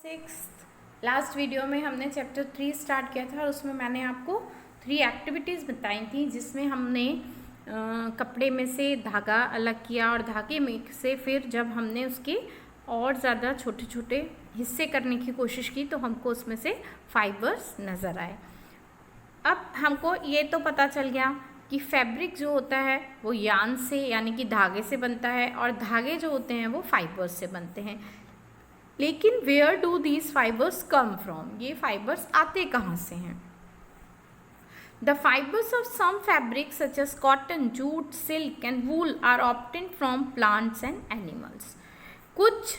Sixth last video में हमने chapter 3 start किया था और उसमें मैंने आपको 3 एक्टिविटीज़ बताई थी जिसमें हमने कपड़े में से धागा अलग किया और धागे में से फिर जब हमने उसके और ज़्यादा छोटे छोटे हिस्से करने की कोशिश की तो हमको उसमें से फाइबर्स नज़र आए। अब हमको ये तो पता चल गया कि फैब्रिक जो होता है वो यान से यानी कि धागे से बनता है और धागे जो होते हैं वो फाइबर्स से बनते हैं। लेकिन where do these fibres come from, ये फाइबर्स आते कहाँ से हैं? The fibres of some fabric such as cotton, jute, silk and wool are obtained from plants and animals. कुछ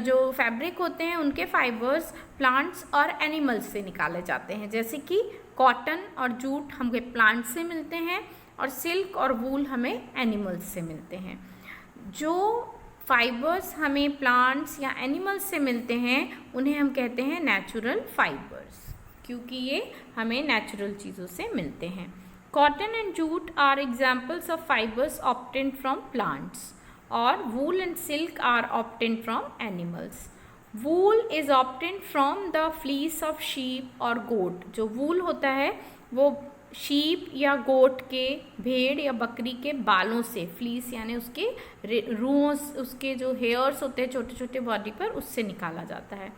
जो फैब्रिक होते हैं उनके फाइबर्स प्लांट्स और एनिमल्स से निकाले जाते हैं, जैसे कि कॉटन और जूट हमें प्लांट से मिलते हैं और सिल्क और वूल हमें एनिमल्स से मिलते हैं। जो फाइबर्स हमें प्लांट्स या एनिमल्स से मिलते हैं उन्हें हम कहते हैं नेचुरल फाइबर्स, क्योंकि ये हमें नेचुरल चीज़ों से मिलते हैं। Cotton and jute are examples of fibres obtained from plants और wool and silk are obtained from animals. Wool is obtained from the fleece of sheep और गोट। जो वूल होता है वो शीप या गोट के, भेड़ या बकरी के बालों से, फ्लीस यानी उसके रुओं, उसके जो हेयर्स होते हैं छोटे छोटे बॉडी पर, उससे निकाला जाता है।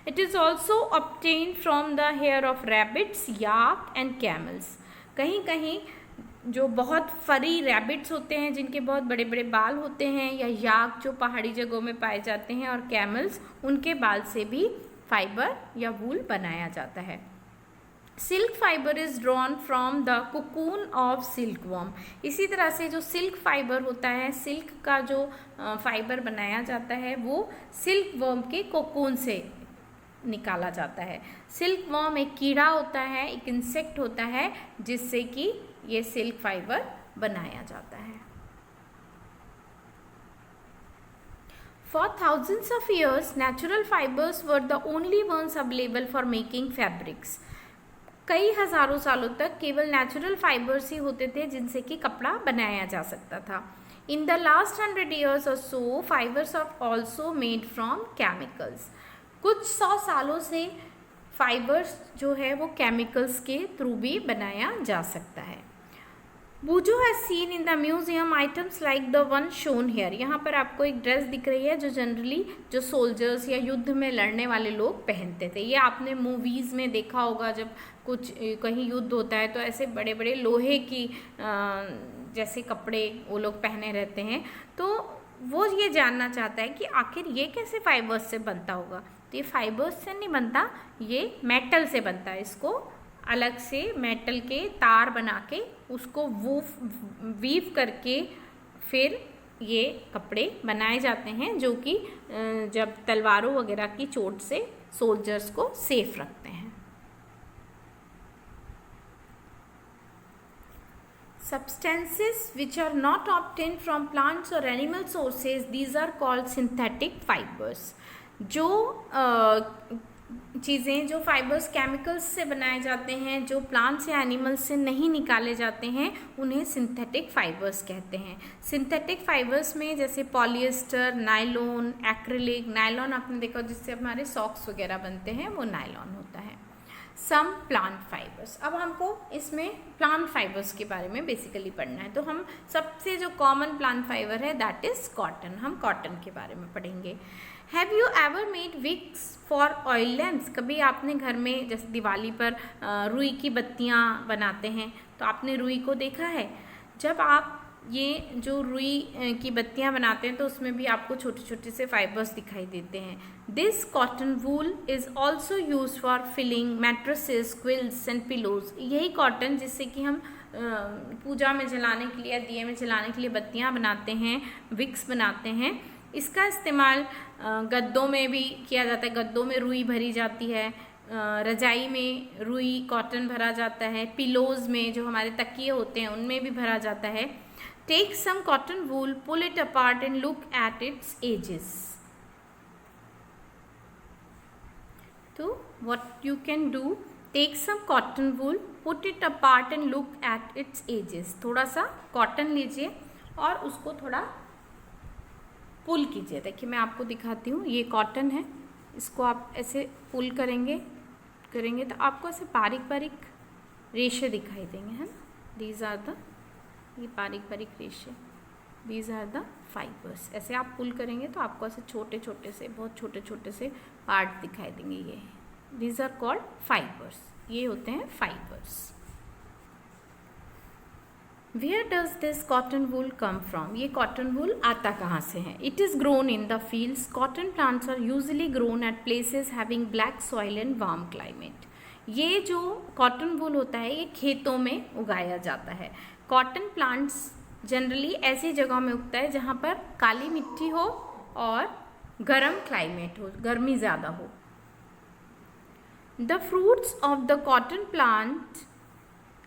It is also obtain from the hair of rabbits, yak and camels. कहीं कहीं जो बहुत फरी रैबिट्स होते हैं जिनके बहुत बड़े बड़े बाल होते हैं, या याक जो पहाड़ी जगहों में पाए जाते हैं, और कैमल्स, उनके बाल से भी फाइबर या वूल बनाया जाता है। Silk fibre is drawn from the cocoon of silk worm. इसी तरह से जो सिल्क फाइबर होता है, सिल्क का जो फाइबर बनाया जाता है वो सिल्क वर्म के कोकून से निकाला जाता है। सिल्क वर्म एक कीड़ा होता है, एक इंसेक्ट होता है जिससे कि ये सिल्क फाइबर बनाया जाता है। For thousands of years, natural fibers were the only ones available for making fabrics. कई हज़ारों सालों तक केवल नेचुरल फाइबर्स ही होते थे जिनसे कि कपड़ा बनाया जा सकता था। इन द लास्ट 100 years और so fibres are also made from chemicals. कुछ 100 सालों से फाइबर्स जो है वो केमिकल्स के थ्रू भी बनाया जा सकता है। बूजो has seen in the museum items like the one shown here. यहाँ पर आपको एक ड्रेस दिख रही है जो जनरली जो सोल्जर्स या युद्ध में लड़ने वाले लोग पहनते थे। ये आपने मूवीज़ में देखा होगा, जब कुछ कहीं युद्ध होता है तो ऐसे बड़े बड़े लोहे की जैसे कपड़े वो लोग पहने रहते हैं। तो वो ये जानना चाहता है कि आखिर ये कैसे फाइबर्स से बनता होगा। तो ये फाइबर्स से नहीं बनता, ये मेटल से बनता है। इसको अलग से मेटल के तार बना के उसको वीव करके फिर ये कपड़े बनाए जाते हैं, जो कि जब तलवारों वगैरह की चोट से सोल्जर्स को सेफ रखते हैं। Substances which are not obtained from plants or animal sources, these are called synthetic fibers. जो चीज़ें, जो फाइबर्स केमिकल्स से बनाए जाते हैं, जो प्लांट्स या एनिमल्स से नहीं निकाले जाते हैं, उन्हें सिंथेटिक फाइबर्स कहते हैं। सिंथेटिक फाइबर्स में जैसे पॉलिएस्टर, नायलॉन, एक्रिलिक। नायलॉन आपने देखा जिससे हमारे सॉक्स वगैरह बनते हैं, वो नायलॉन होता है। Some plant fibres. अब हमको इसमें प्लांट फाइबर्स के बारे में बेसिकली पढ़ना है। तो हम सबसे जो कॉमन प्लांट फाइबर है दैट इज़ कॉटन। हम कॉटन के बारे में पढ़ेंगे। Have you ever made wicks for oil lamps? कभी आपने घर में जैसे दिवाली पर रुई की बत्तियां बनाते हैं तो आपने रुई को देखा है। जब आप ये जो रुई की बत्तियां बनाते हैं तो उसमें भी आपको छोटे छोटे से फाइबर्स दिखाई देते हैं। This cotton wool is also use for filling mattresses, quilts and pillows. यही कॉटन जिससे कि हम पूजा में जलाने के लिए या दिए में जलाने के लिए बत्तियां बनाते हैं, विक्स बनाते हैं, इसका इस्तेमाल गद्दों में भी किया जाता है। गद्दों में रुई भरी जाती है, रजाई में रुई कॉटन भरा जाता है, पिलोज में जो हमारे तकिए होते हैं उनमें भी भरा जाता है। Take some cotton wool, pull it apart and look at its edges. तो what you can do, take some cotton wool, put it apart and look at its edges. थोड़ा सा कॉटन लीजिए और उसको थोड़ा पुल कीजिए। देखिए मैं आपको दिखाती हूँ, ये कॉटन है, इसको आप ऐसे पुल करेंगे तो आपको ऐसे बारीक बारीक रेशे दिखाई देंगे, है ना। दीज आर द, ये बारीक बारीक रेशे, दीज आर द फाइबर्स। ऐसे आप पुल करेंगे तो आपको ऐसे छोटे छोटे से, बहुत छोटे छोटे से पार्ट दिखाई देंगे। ये दीज आर कॉल्ड फाइबर्स, ये होते हैं fibres. Where does this cotton wool come from? ये cotton wool आता कहाँ से है? It is grown in the fields. Cotton plants are usually grown at places having black soil and warm climate. ये जो cotton wool होता है ये खेतों में उगाया जाता है। Cotton plants जनरली ऐसी जगह में उगता है जहाँ पर काली मिट्टी हो और गर्म क्लाइमेट हो, गर्मी ज़्यादा हो। The fruits of the cotton plant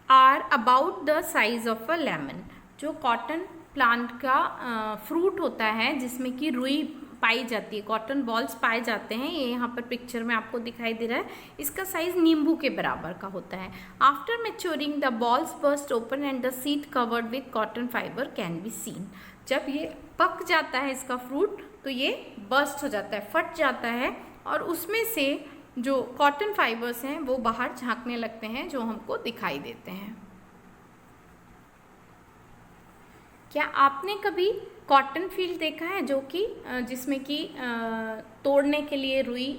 are about the size of a lemon. जो कॉटन प्लांट का फ्रूट होता है जिसमें कि रुई पाई जाती है, कॉटन बॉल्स पाए जाते हैं, ये यहाँ पर पिक्चर में आपको दिखाई दे रहा है, इसका साइज नींबू के बराबर का होता है। After maturing the balls burst open and the seed covered with cotton fibre can be seen. जब ये पक जाता है इसका फ्रूट तो ये बर्स्ट हो जाता है, फट जाता है, और उसमें से जो कॉटन फाइबर्स हैं वो बाहर झांकने लगते हैं जो हमको दिखाई देते हैं। क्या आपने कभी कॉटन फील्ड देखा है जो कि जिसमें कि तोड़ने के लिए रुई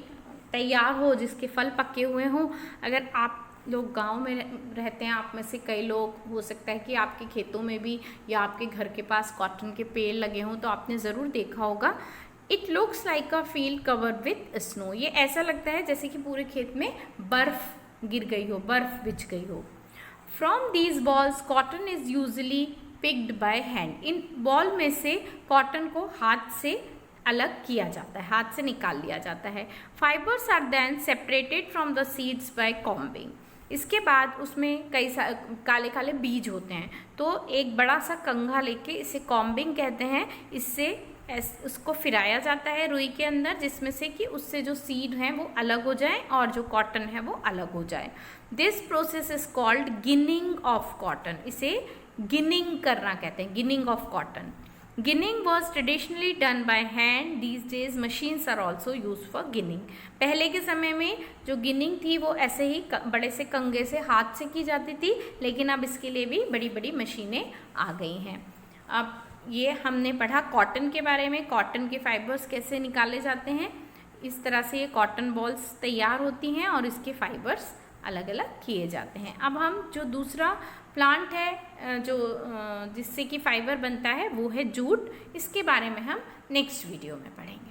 तैयार हो, जिसके फल पके हुए हों? अगर आप लोग गांव में रहते हैं, आप में से कई लोग, हो सकता है कि आपके खेतों में भी या आपके घर के पास कॉटन के पेड़ लगे हों, तो आपने ज़रूर देखा होगा। It looks like a field covered with snow. ये ऐसा लगता है जैसे कि पूरे खेत में बर्फ गिर गई हो, बर्फ बिछ गई हो। From these balls cotton is usually picked by hand. In ball में से कॉटन को हाथ से अलग किया जाता है, हाथ से निकाल लिया जाता है। Fibres are then separated from the seeds by combing. इसके बाद उसमें कई काले काले बीज होते हैं, तो एक बड़ा सा कंघा लेके, इसे कॉम्बिंग कहते हैं, इससे उसको फिराया जाता है रुई के अंदर, जिसमें से कि उससे जो सीड हैं वो अलग हो जाए और जो कॉटन है वो अलग हो जाए। This process is called ginning of cotton. इसे गिनिंग करना कहते हैं, ginning of cotton. Ginning was traditionally done by hand, these days machines are also use for ginning. पहले के समय में जो गिनिंग थी वो ऐसे ही बड़े से कंगे से हाथ से की जाती थी, लेकिन अब इसके लिए भी बड़ी बड़ी मशीनें आ गई हैं। अब ये हमने पढ़ा कॉटन के बारे में, कॉटन के फाइबर्स कैसे निकाले जाते हैं। इस तरह से ये कॉटन बॉल्स तैयार होती हैं और इसके फाइबर्स अलग अलग किए जाते हैं। अब हम जो दूसरा प्लांट है जो जिससे कि फाइबर बनता है वो है जूट। इसके बारे में हम नेक्स्ट वीडियो में पढ़ेंगे।